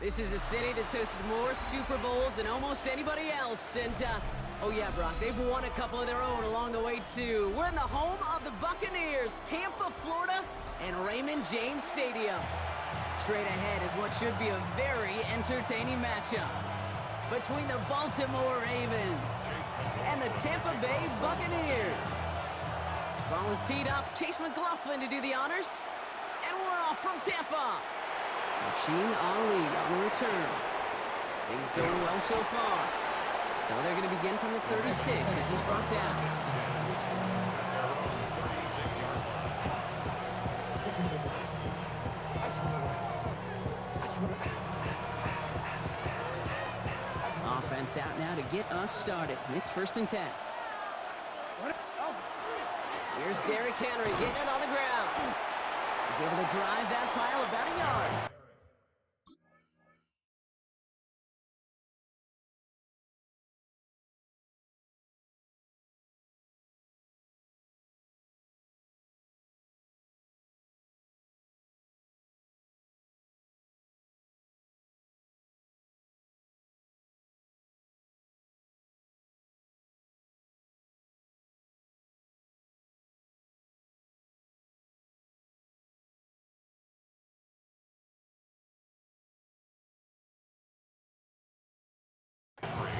This is a city that's hosted more Super Bowls than almost anybody else. And, oh yeah, Brock, they've won a couple of their own along the way, too. We're in the home of the Buccaneers, Tampa, Florida, and Raymond James Stadium. Straight ahead is what should be a very entertaining matchup between the Baltimore Ravens and the Tampa Bay Buccaneers. Ball is teed up. Chase McLaughlin to do the honors. And we're off from Tampa. Machine Ali on the return. Things going well so far. So they're going to begin from the 36 as he's brought down. Offense out now to get us started. It's 1st and 10. Here's Derrick Henry getting it on the ground. He's able to drive that pile about a yard.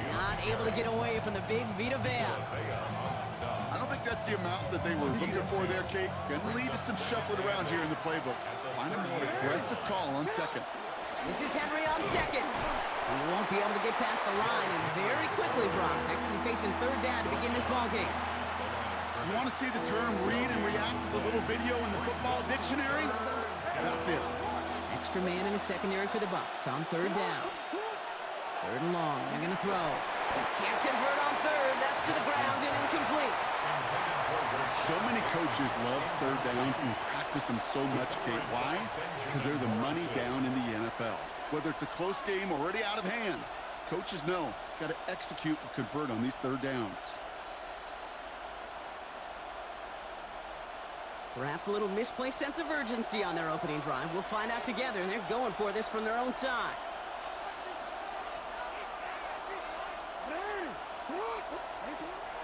Not able to get away from the big Vita Vea. I don't think that's the amount that they were looking for there, Kate. Going to lead to some shuffling around here in the playbook. Find a more aggressive call on second. This is Henry on second. He won't be able to get past the line, and very quickly, Brock, they're going to be facing 3rd down to begin this ballgame. You want to see the term read and react to the little video in the football dictionary? That's it. Extra man in the secondary for the Bucs on 3rd down. 3rd and long. They're going to throw. Can't convert on 3rd. That's to the ground and incomplete. So many coaches love 3rd downs and practice them so much, Kate. Why? Because they're the money down in the NFL. Whether it's a close game or already out of hand, coaches know got to execute and convert on these 3rd downs. Perhaps a little misplaced sense of urgency on their opening drive. We'll find out together, and they're going for this from their own side.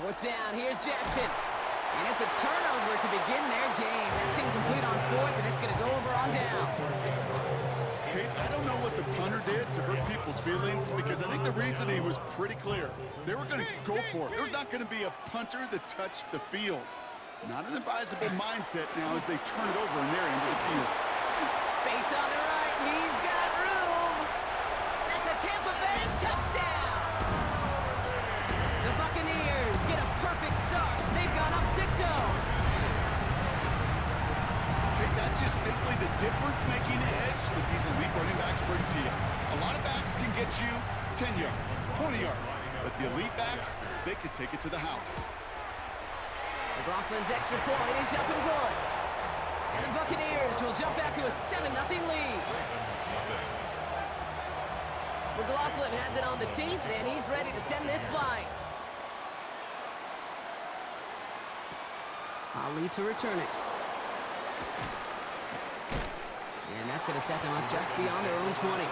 4th down, here's Jackson. And it's a turnover to begin their game. That's incomplete on 4th, and it's going to go over on downs. Kate, I don't know what the punter did to hurt people's feelings, because I think the reasoning was pretty clear. They were going to go for it. There's not going to be a punter that touched the field. Not an advisable mindset now as they turn it over in their end of the field. Space on the right. He's got room. That's a Tampa Bay touchdown. The Buccaneers get a perfect start. They've gone up 6-0. Okay, that's just simply the difference-making edge that these elite running backs bring to you. A lot of backs can get you 10 yards, 20 yards, but the elite backs, they could take it to the house. McLaughlin's extra point is up and good. And the Buccaneers will jump back to a 7-0 lead. McLaughlin has it on the tee, and he's ready to send this flying. Ali to return it. And that's going to set them up just beyond their own 20.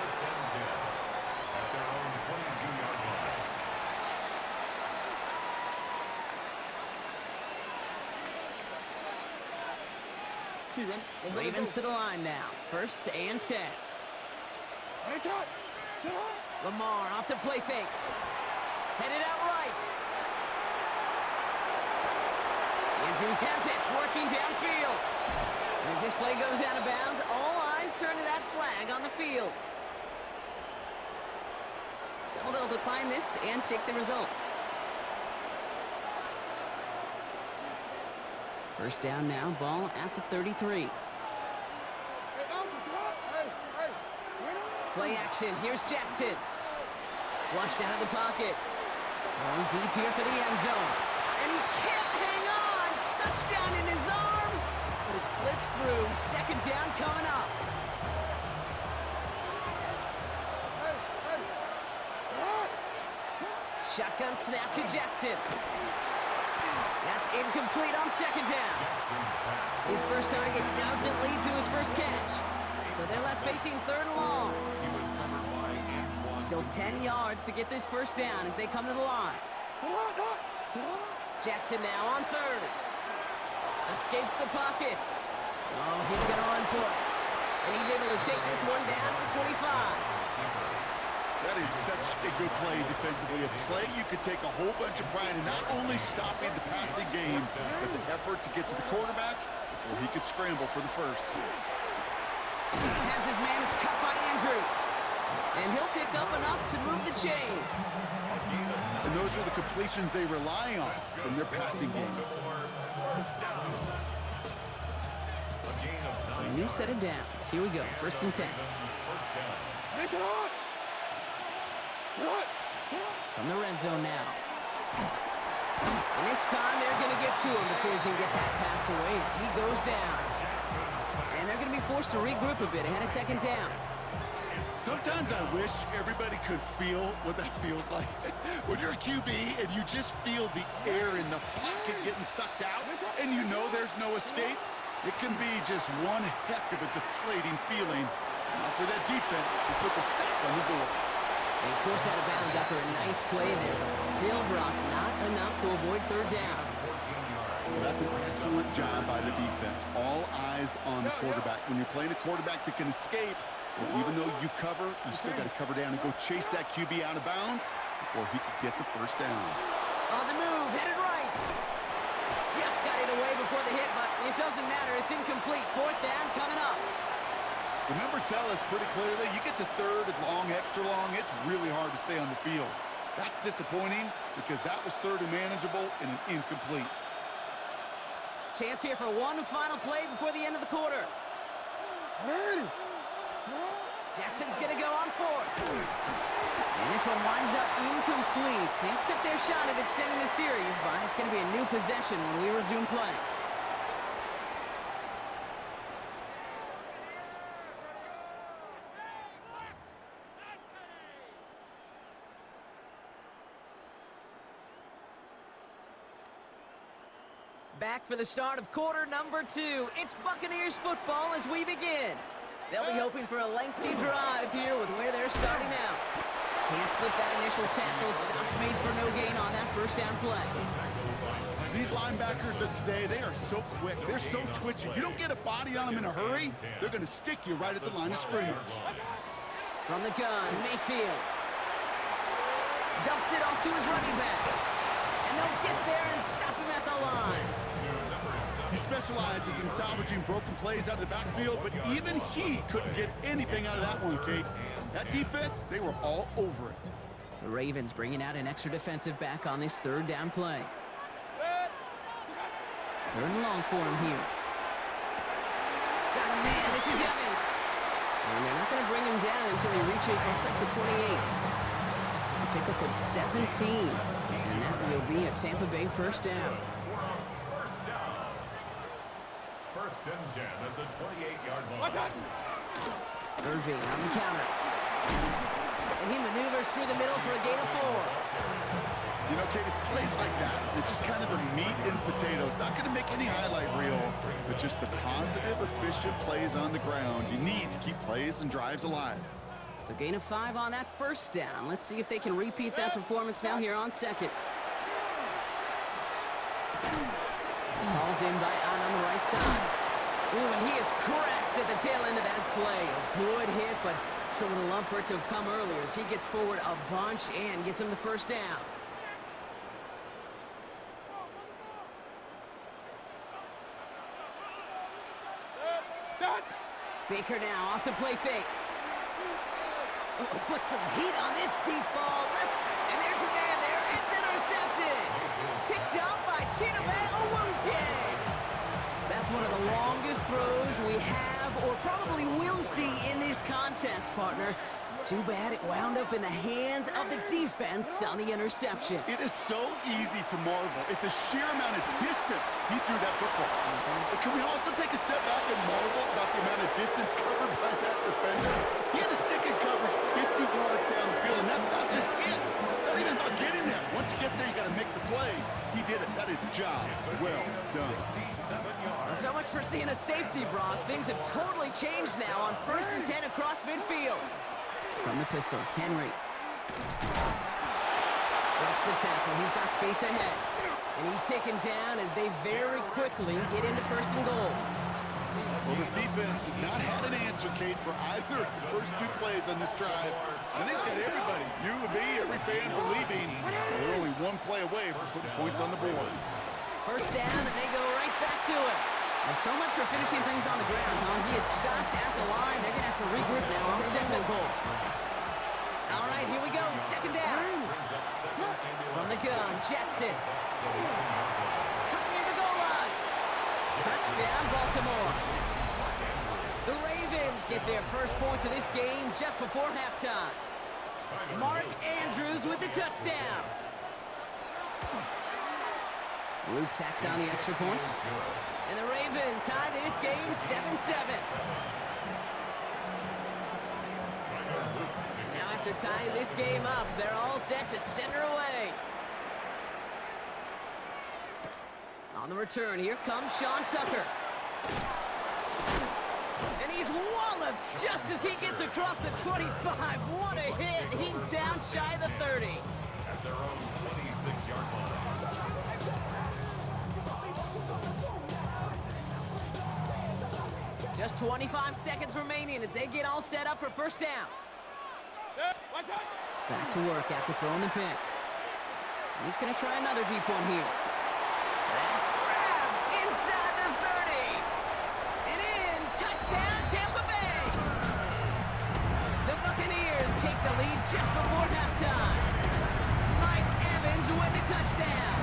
Ravens to the line now. 1st and 10. Lamar off the play fake. Headed out right. Andrews has it, working downfield. And as this play goes out of bounds, all eyes turn to that flag on the field. So they'll decline this and take the result. 1st down now, ball at the 33. Play action, here's Jackson. Flushed out of the pocket. Going deep here for the end zone. And he can't hang on! Touchdown in his arms! But it slips through. 2nd down coming up. Shotgun snap to Jackson. That's incomplete on 2nd down. His first target doesn't lead to his first catch. So they're left facing 3rd and long. Still 10 yards to get this first down as they come to the line. Jackson now on third. Escapes the pocket. Oh, he's going to run for it. And he's able to take this one down to the 25. That is such a good play defensively. A play you could take a whole bunch of pride in, not only stopping the passing game, but the effort to get to the quarterback before he could scramble for the first. Has his man, it's cut by Andrews. And he'll pick up enough to move the chains. And those are the completions they rely on from their passing game. So a new set of downs. Here we go, 1st and 10. From the red zone now. And this time they're going to get to him before he can get that pass away as he goes down. And they're going to be forced to regroup a bit ahead of 2nd down. Sometimes I wish everybody could feel what that feels like. When you're a QB and you just feel the air in the pocket getting sucked out and you know there's no escape, it can be just one heck of a deflating feeling. For that defense, who puts a sack on the board. He's forced out of bounds after a nice play there, but still, Brock, not enough to avoid 3rd down. Well, that's an excellent job by the defense. All eyes on the quarterback. When you're playing a quarterback that can escape, even though you cover, you still got to cover down and go chase that QB out of bounds before he could get the 1st down. On the move, headed right. Just got it away before the hit, but it doesn't matter. It's incomplete. 4th down coming up. The numbers tell us pretty clearly, you get to 3rd and long, extra long, it's really hard to stay on the field. That's disappointing because that was 3rd and manageable and an incomplete. Chance here for one final play before the end of the quarter. Jackson's going to go on 4th. And this one winds up incomplete. He took their shot at extending the series, but it's going to be a new possession when we resume play. Back for the start of quarter number 2. It's Buccaneers football as we begin. They'll be hoping for a lengthy drive here with where they're starting out. Can't slip that initial tackle. Stops made for no gain on that 1st down play. These linebackers of today, they are so quick. They're so twitchy. You don't get a body on them in a hurry, they're going to stick you right at the line of scrimmage. From the gun, Mayfield. Dumps it off to his running back. And they'll get there and stop him at the line. He specializes in salvaging broken plays out of the backfield, but even he couldn't get anything out of that one, Kate. That defense, they were all over it. The Ravens bringing out an extra defensive back on this 3rd down play. 3rd and long for him here. Got him, man. This is Evans. And they're not going to bring him down until he reaches, looks like the 28. A pickup of 17. And that will be a Tampa Bay 1st down. 1st and 10 at the 28-yard line. Irving on the counter. And he maneuvers through the middle for a gain of 4. You know, Kate, it's plays like that. It's just kind of the meat and potatoes. Not going to make any highlight reel, but just the positive, efficient plays on the ground. You need to keep plays and drives alive. So gain of 5 on that 1st down. Let's see if they can repeat that performance now here on 2nd. This is hauled in by Allen on the right side. Ooh, and he is cracked at the tail end of that play. A good hit, but showing a lump for it to have come earlier as he gets forward a bunch and gets him the 1st down. Baker now off the play fake. Oh, put some heat on this deep ball. Left, and there's a man there. It's intercepted. Picked up by Chidobe Awuzie. That's one of the longest throws we have or probably will see in this contest, partner. Too bad it wound up in the hands of the defense on the interception. It is so easy to marvel at the sheer amount of distance he threw that football. But can we also take a step back and marvel about the amount of distance covered by that defender? He had to stick in coverage 50 yards down the field, and that's not just it. It's not even about getting there. Once you get there, you got to make the play. He did it. That is job well done. So much for seeing a safety, Brock. Things have totally changed now on 1st and 10 across midfield. From the pistol, Henry. Breaks the tackle. He's got space ahead. And he's taken down as they very quickly get into first and goal. Well, this defense has not had an answer, Kate, for either of the first two plays on this drive. I think it's got everybody, you and me, every fan believing they're only one play away from putting points on the board. First down, and they go right back to it. Well, so much for finishing things on the ground, huh? He is stopped at the line. They're going to have to regroup now on second and goal. All right, here we go. Second down. From the gun, Jackson. Cut near the goal line. Touchdown, Baltimore. The Ravens get their first points of this game just before halftime. Mark Andrews with the touchdown. Luke tacks on the extra point. And the Ravens tie this game 7-7. Now after tying this game up, they're all set to center away. On the return, here comes Sean Tucker. And he's walloped just as he gets across the 25. What a hit. He's down shy of the 30. At their own 26-yard line. Just 25 seconds remaining as they get all set up for first down. Back to work after throwing the pick. And he's going to try another deep one here. That's grabbed inside the 30. And in, touchdown, Tampa Bay. The Buccaneers take the lead just before halftime. Mike Evans with the touchdown.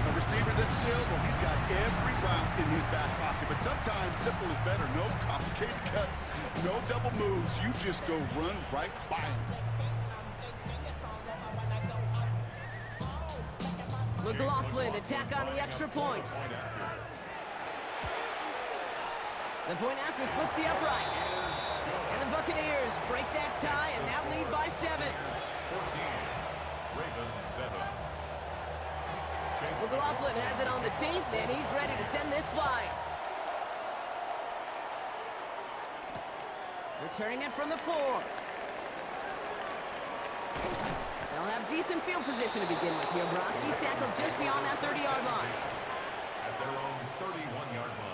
A receiver this skilled, well, he's got every route in his back pocket. But sometimes simple is better. No complicated cuts, no double moves. You just go run right by him. McLaughlin attack on the extra point. The point after splits the upright. And the Buccaneers break that tie and now lead by 7. 14. Ravens 7. McLaughlin has it on the team, and he's ready to send this flying. Returning it from the 4. They'll have decent field position to begin with here, Brock. He's tackled just beyond that 30-yard line. At their own 31-yard line.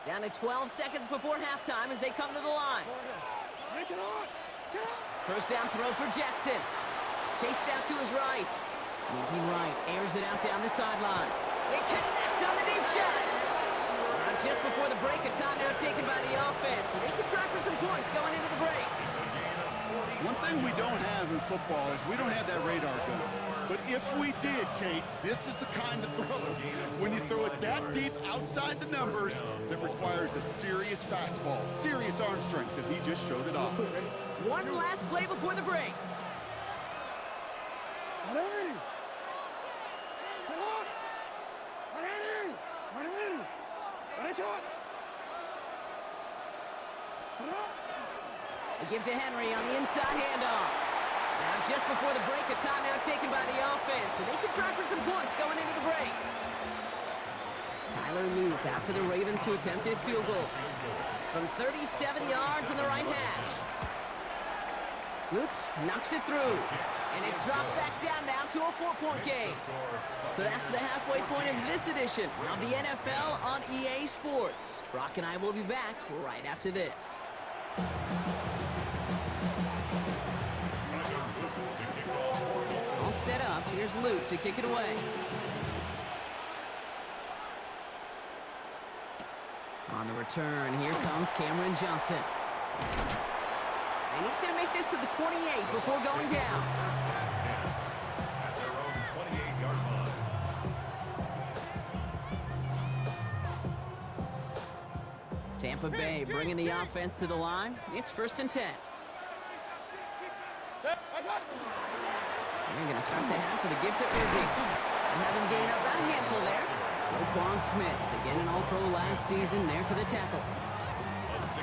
Down to 12 seconds before halftime as they come to the line. First down throw for Jackson. Chased out to his right. Moving right, airs it out down the sideline. They connect on the deep shot. Just before the break, a timeout taken by the offense. And they can try for some points going into the break. One thing we don't have in football is we don't have that radar gun. But if we did, Kate, this is the kind of throw. When you throw it that deep outside the numbers, that requires a serious fastball, serious arm strength, and he just showed it off. One last play before the break. They give to Henry on the inside handoff. Now just before the break, a timeout taken by the offense, and they can try for some points going into the break. Tyler Luke out for the Ravens to attempt this field goal. From 37 yards in the right hash. Luke knocks it through. And it's dropped back down now to a 4-point game. So that's the halfway point of this edition of the NFL on EA Sports. Brock and I will be back right after this. All set up. Here's Luke to kick it away. On the return, here comes Cameron Johnson. And he's going to make this to the 28 before going down. At their own 28-yard line. Tampa Bay bringing the offense to the line. It's 1st and 10. They're going to start the half with a give to Irving. And have him gain up about a handful there. Roquan Smith, again an All-Pro last season, there for the tackle.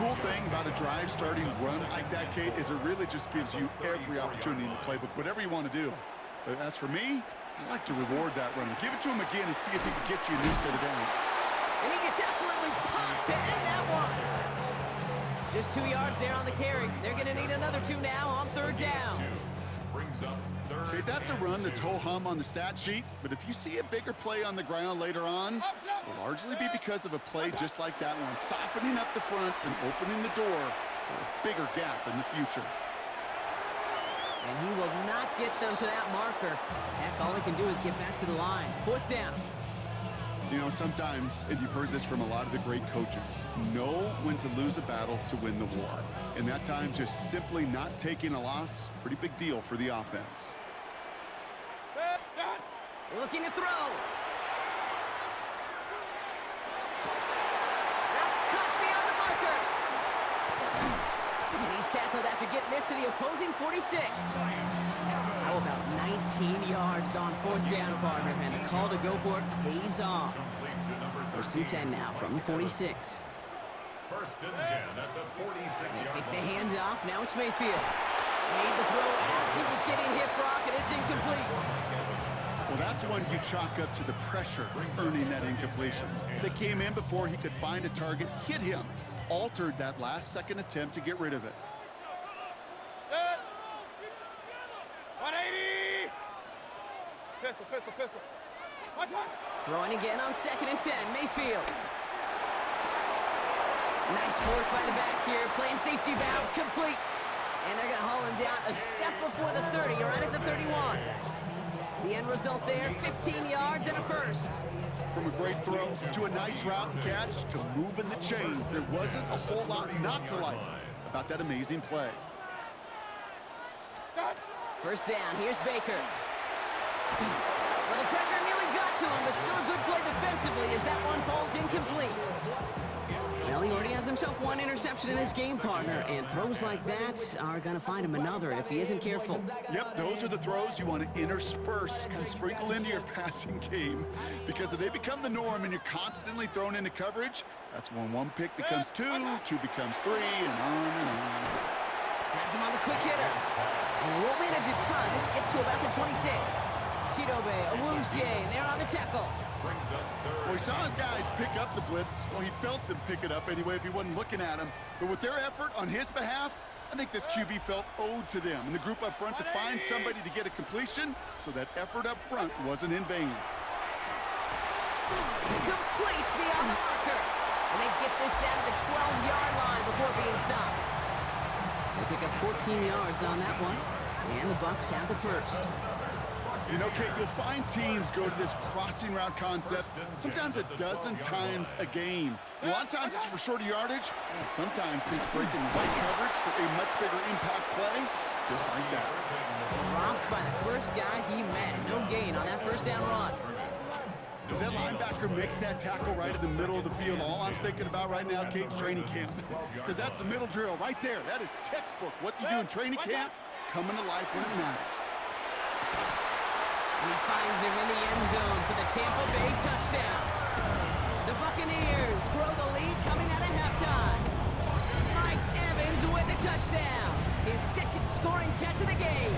cool thing about a drive starting run like that, Kate, is it really just gives you every opportunity in the playbook, whatever you want to do. But as for me, I like to reward that runner. Give it to him again and see if he can get you a new set of downs. And he gets absolutely popped to end that one. Just 2 yards there on the carry. They're going to need another 2 now on third down. Brings up Okay, that's a run that's ho-hum on the stat sheet, but if you see a bigger play on the ground later on, it'll largely be because of a play just like that one, softening up the front and opening the door for a bigger gap in the future. And he will not get them to that marker. Heck, all he can do is get back to the line. Fourth down. You know, sometimes, and you've heard this from a lot of the great coaches, know when to lose a battle to win the war. And that time, just simply not taking a loss, pretty big deal for the offense. Looking to throw. That's cut beyond the marker. And he's tackled after getting this to the opposing 46. How about 19 yards on fourth down, partner? And the call to go for it pays off. First and 10 now from the 46. First and 10 at the 46-yard Take the line. handoff. Now it's Mayfield. Made the throw as he was getting hit, Brock, and it's incomplete. Well, that's one you chalk up to the pressure earning that incompletion. They came in before he could find a target, hit him, altered that last-second attempt to get rid of it. 180! Pistol. Throwing again on second and 10. Mayfield. Nice work by the back here. Playing safety valve complete. And they're going to haul him down a step before the 30, or right at the 31. The end result there, 15 yards and a first. From a great throw to a nice route and catch to moving the chains, there wasn't a whole lot not to like about that amazing play. First down, here's Baker. Well, the pressure nearly got to him, but still a good play defensively as that one falls incomplete. Well, he already has himself one interception in this game, partner, and throws like that are going to find him another if he isn't careful. Yep, those are the throws you want to intersperse and sprinkle into your passing game, because if they become the norm and you're constantly thrown into coverage, that's when one pick becomes two becomes three, and on and on. Has him on the quick hitter. And he won't manage a ton. This gets to about the 26. Chidobe, Awuzie, and they're on the tackle. Brings up third. Well, he saw his guys pick up the blitz. Well, he felt them pick it up anyway if he wasn't looking at him. But with their effort on his behalf, I think this QB felt owed to them and the group up front to find somebody to get a completion, so that effort up front wasn't in vain. Complete beyond the marker. And they get this down to the 12-yard line before being stopped. They pick up 14 yards on that one. And the Bucs have the first. You know, Kate, you'll find teams go to this crossing route concept sometimes a dozen times a game. A lot of times it's for shorter yardage, and sometimes it's breaking the right coverage for a much bigger impact play, just like that. Dropped by the first guy he met. No gain on that first down run. As that linebacker makes that tackle right in the middle of the field, all I'm thinking about right now, Kate, training camp. Because that's the middle drill right there. That is textbook. What you do in training camp, coming to life when it matters. And he finds him in the end zone for the Tampa Bay touchdown. The Buccaneers grow the lead coming out of halftime. Mike Evans with the touchdown. His second scoring catch of the game.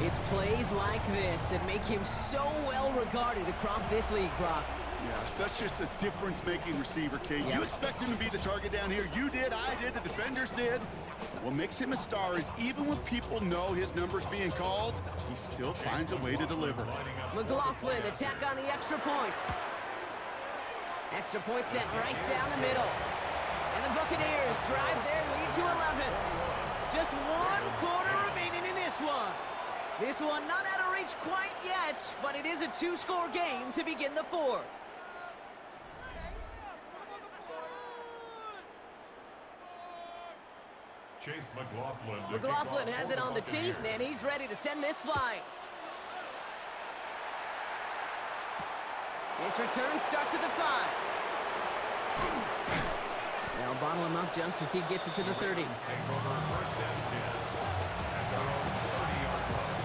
It's plays like this that make him so well regarded across this league, Brock. Yeah, such just a difference-making receiver, Kate. Yeah. You expect him to be the target down here. You did, I did, the defenders did. But what makes him a star is even when people know his number's being called, he still finds a way to deliver. McLaughlin attack on the extra point. Extra point sent right down the middle. And the Buccaneers drive their lead to 11. Just 1 quarter remaining in this one. This one not out of reach quite yet, but it is a 2-score game to begin the fourth. Chase McLaughlin. McLaughlin has it on the tee, and he's ready to send this flying. This return starts at the 5. They'll bottle him up just as he gets it to the 30. Take over first and 10 at their own 30-yard line.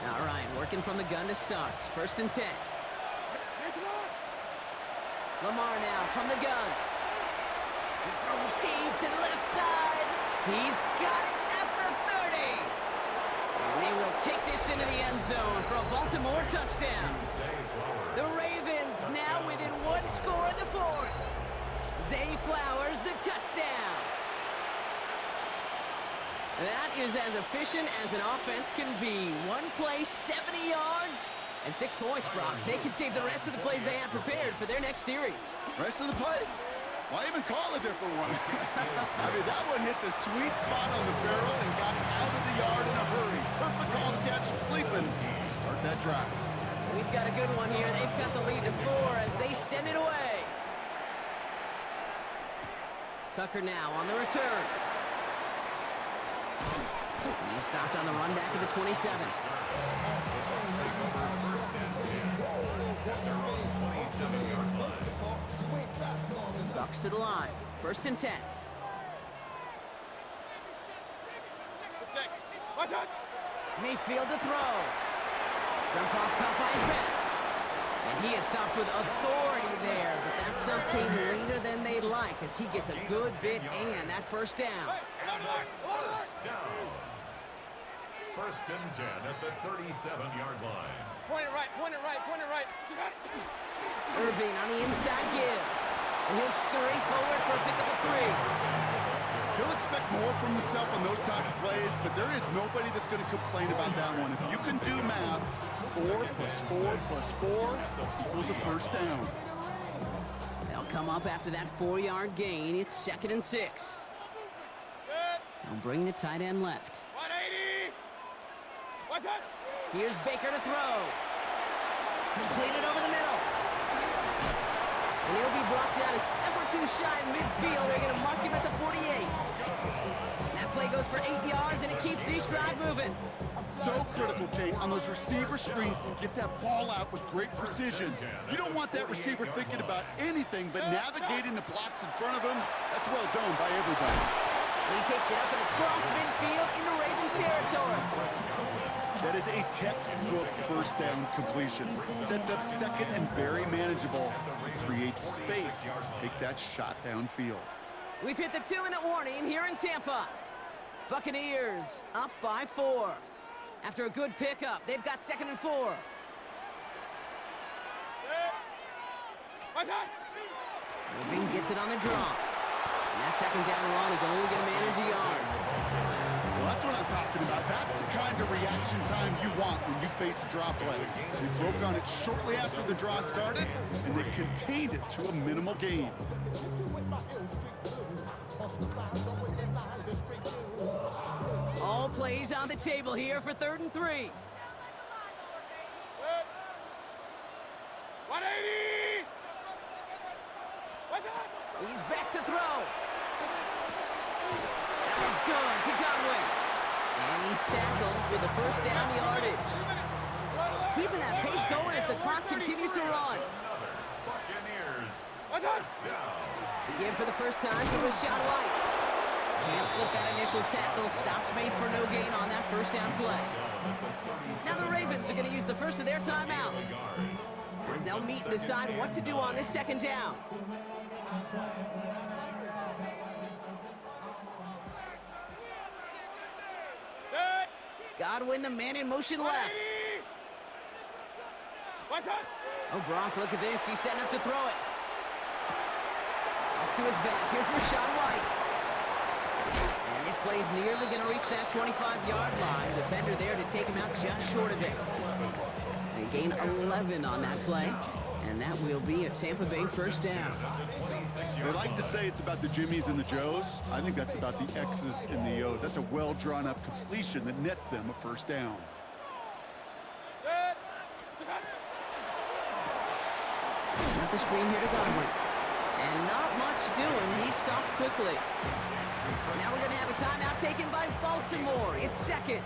All right, working from the gun to start. First and 10. Lamar now from the gun. He's throwing deep to the left side. He's got it at the 30. And they will take this into the end zone for a Baltimore touchdown. The Ravens now within one score in the fourth. Zay Flowers, the touchdown. That is as efficient as an offense can be. One play, 70 yards, and 6 points, Brock. They can save the rest of the plays they had prepared for their next series. Rest of the plays? Why even call a different one? I mean, that one hit the sweet spot on the barrel and got out of the yard in a hurry. Perfect call to catch him sleeping to start that drive. We've got a good one here. They've cut the lead to 4 as they send it away. Tucker now on the return. He stopped on the run back at the 27. Bucks to the line. 1st and 10. Mayfield to throw. Jump off caught by his back. And he is stopped with authority there. But that stuff came later than they'd like as he gets a good bit and that 1st down. 1st and 10 at the 37-yard line. Point it right, point it right, point it right. Irving on the inside give. And he'll scurry forward for a pickup of 3. He'll expect more from himself on those type of plays, but there is nobody that's going to complain about that one. If you can do math, 4 plus 4 plus 4 equals a 1st down. They'll come up after that 4-yard gain. It's 2nd and 6. They'll bring the tight end left. 180. What's that? Here's Baker to throw. Completed over the middle. And he'll be brought down a step or 2 shy in midfield. They're going to mark him at the 48. That play goes for 8 yards, and it keeps this drive moving. So critical, Kate, on those receiver screens to get that ball out with great precision. You don't want that receiver thinking about anything but navigating the blocks in front of him. That's well done by everybody. He takes it up and across midfield into Ravens territory. That is a textbook 1st down completion. Sets up 2nd and very manageable. Creates space to take that shot downfield. We've hit the 2-minute warning here in Tampa. Buccaneers up by 4. After a good pickup, they've got 2nd and 4. What's that? Irving gets it on the draw. And that 2nd down run is only going to manage a yard. Well, that's what I'm talking about. That's the kind of reaction time you want when you face a draw play. They broke on it shortly after the draw started, and they contained it to a minimal gain. All plays on the table here for 3rd and 3. 180. What's that? He's back to throw. That one's good to Godwin. And he's tackled with the 1st down yardage. Keeping that pace going as the clock continues to run. Buccaneers. What's that? Again for the 1st time to Rashad White. Can't slip that initial tackle. Stops made for no gain on that 1st down play. Now the Ravens are going to use the first of their timeouts, as they'll meet and decide what to do on this 2nd down. Godwin, the man in motion left. What's that? Oh, Brock, look at this. He's setting up to throw it. That's to his back. Here's Rashad White. And this play is nearly going to reach that 25-yard line. Defender there to take him out just short of it. They gain 11 on that play, and that will be a Tampa Bay 1st down. They like to say it's about the Jimmies and the Joes. I think that's about the X's and the O's. That's a well-drawn-up completion that nets them a 1st down. Got the screen here to Godwin. And not much doing. He stopped quickly. Now we're going to have a timeout taken by Baltimore. It's 2nd.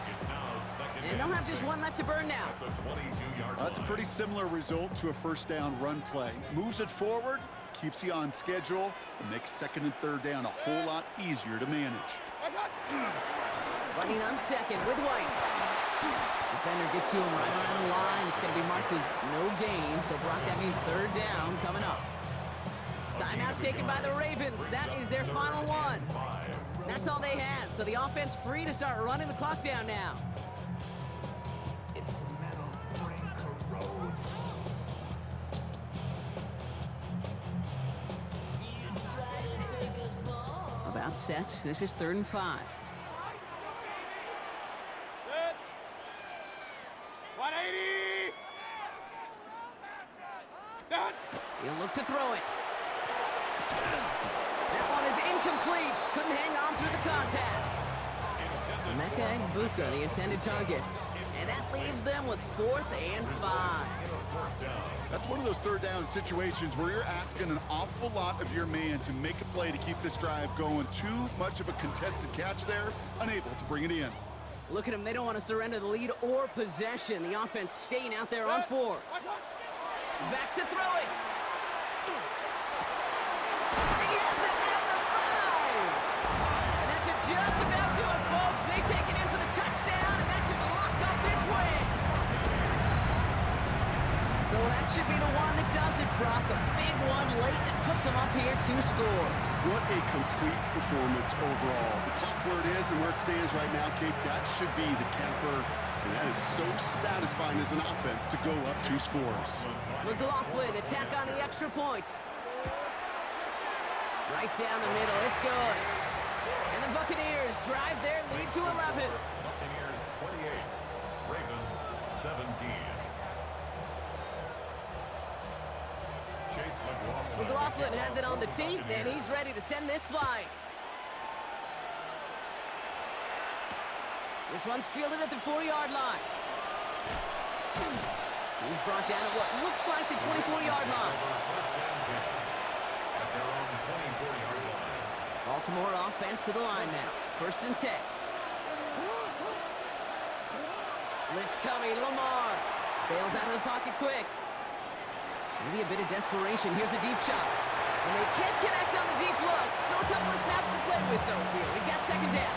And they'll have just 1 left to burn now. That's a pretty similar result to a 1st down run play. Moves it forward, keeps you on schedule, and makes 2nd and 3rd down a whole lot easier to manage. Running on 2nd with White. Defender gets to him right on the line. It's going to be marked as no gain. So, Brock, that means 3rd down coming up. Timeout taken by the Ravens. That is their final one. That's all they had, so the offense free to start running the clock down now. About set. This is 3rd and 5. Set. 180. Done. He'll look to throw it. That one is incomplete. Couldn't hang on through the contact. Emeka Egbuka, the intended target. And that leaves them with 4th and 5. That's one of those 3rd down situations where you're asking an awful lot of your man to make a play to keep this drive going. Too much of a contested catch there, unable to bring it in. Look at them. They don't want to surrender the lead or possession. The offense staying out there on 4. Back to throw it. He has it at the 5. And that should just about do it, folks. They take it in for the touchdown, and that should lock up this win. So that should be the one that does it, Brock. A big one late that puts them up here 2 scores. What a complete performance overall. The clock where it is and where it stands right now, Kate, that should be the capper. And that is so satisfying as an offense to go up 2 scores. McLaughlin, attack on the extra point. Right down the middle, it's good. And the Buccaneers drive their lead to 11. Buccaneers 28, Ravens 17. Chase McLaughlin has it on the tee, and he's ready to send this flying. This one's fielded at the 4-yard line. He's brought down at what looks like the 24-yard line. At their own 24-yard line. Baltimore offense to the line now. 1st and 10. Blitz coming, Lamar. Bails out of the pocket quick. Maybe a bit of desperation. Here's a deep shot. And they can't connect on the deep look. Still a couple of snaps to play with, though, here. We've got 2nd down.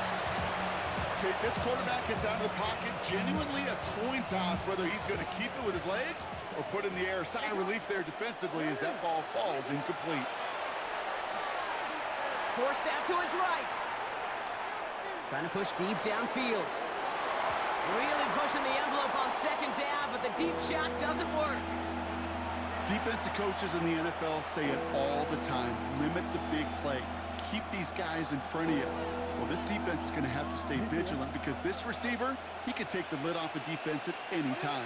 Okay, this quarterback gets out of the pocket. Genuinely a coin toss whether he's going to keep it with his legs or put in the air. Sigh of relief there defensively as that ball falls incomplete. Forced out to his right. Trying to push deep downfield. Really pushing the envelope on 2nd down, but the deep shot doesn't work. Defensive coaches in the NFL say it all the time. Limit the big play. Keep these guys in front of you. Well, this defense is going to have to stay vigilant because this receiver, he could take the lid off a defense at any time.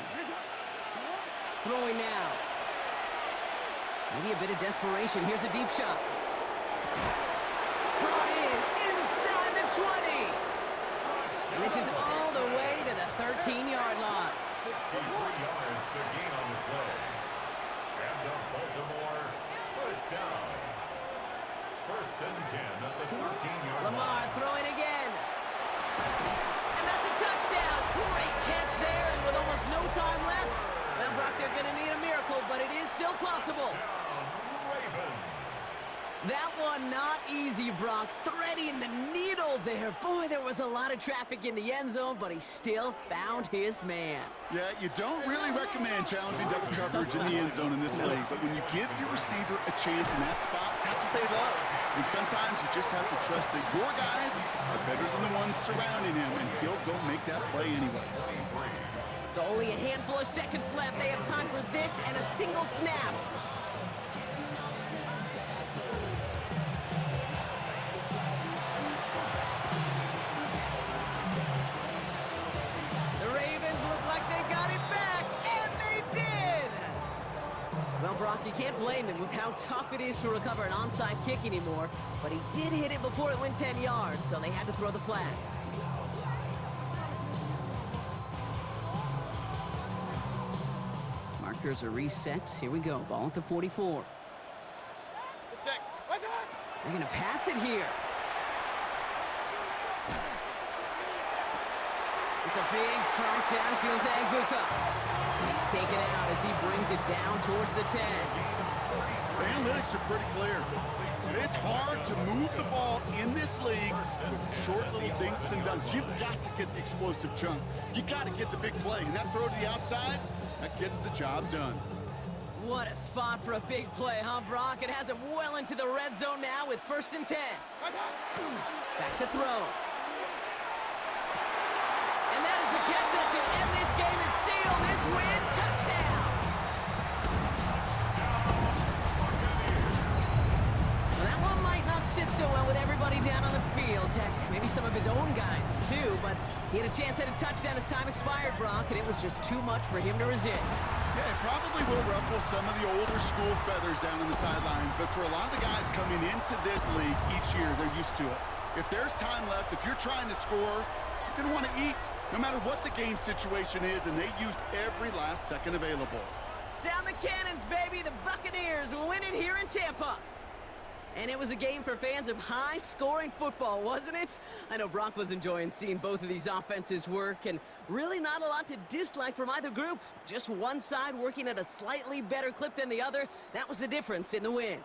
Throwing now. Maybe a bit of desperation. Here's a deep shot. Brought in inside the 20. And this is all the way to the 13-yard line. 63 yards the gain on the play. And the Baltimore 1st down. 1st and 10 at the 13-yard line. Lamar throwing again. And that's a touchdown. Great catch there, and with almost no time left. Well, Brock, they're going to need a miracle, but it is still possible. Ravens. That one not easy, Brock. Threading the needle there. Boy, there was a lot of traffic in the end zone, but he still found his man. Yeah, you don't really recommend challenging double coverage in the end zone in this league, but when you give your receiver a chance in that spot, that's what they love. And sometimes you just have to trust that your guys are better than the ones surrounding him, and he'll go make that play anyway. It's only a handful of seconds left. They have time for this and a single snap. The Ravens look like they got it back, and they did! Well, Brock, you can't blame him with how tough it is to recover an onside kick anymore, but he did hit it before it went 10 yards, so they had to throw the flag. Markers are reset. Here we go. Ball at the 44. They're going to pass it here. It's a big strike downfield to Egbuka. He's taken out as he brings it down towards the 10. The analytics are pretty clear. It's hard to move the ball in this league with short little dinks and dunks. You've got to get the explosive chunk. You got to get the big play. And that throw to the outside, that gets the job done. What a spot for a big play, huh, Brock? It has him well into the red zone now with 1st and 10. Back to throw. And that is the catch that should end this game and seal this win. Touchdown! Well, that one might not sit so well with everybody down on the field. Heck, maybe some of his own guys, too. But he had a chance at a touchdown as time expired, Brock, and it was just too much for him to resist. Yeah, it probably will ruffle some of the older school feathers down on the sidelines, but for a lot of the guys coming into this league each year, they're used to it. If there's time left, if you're trying to score, you're going to want to eat, no matter what the game situation is, and they used every last second available. Sound the cannons, baby! The Buccaneers win it here in Tampa. And it was a game for fans of high-scoring football, wasn't it? I know Brock was enjoying seeing both of these offenses work, and really not a lot to dislike from either group. Just one side working at a slightly better clip than the other. That was the difference in the win.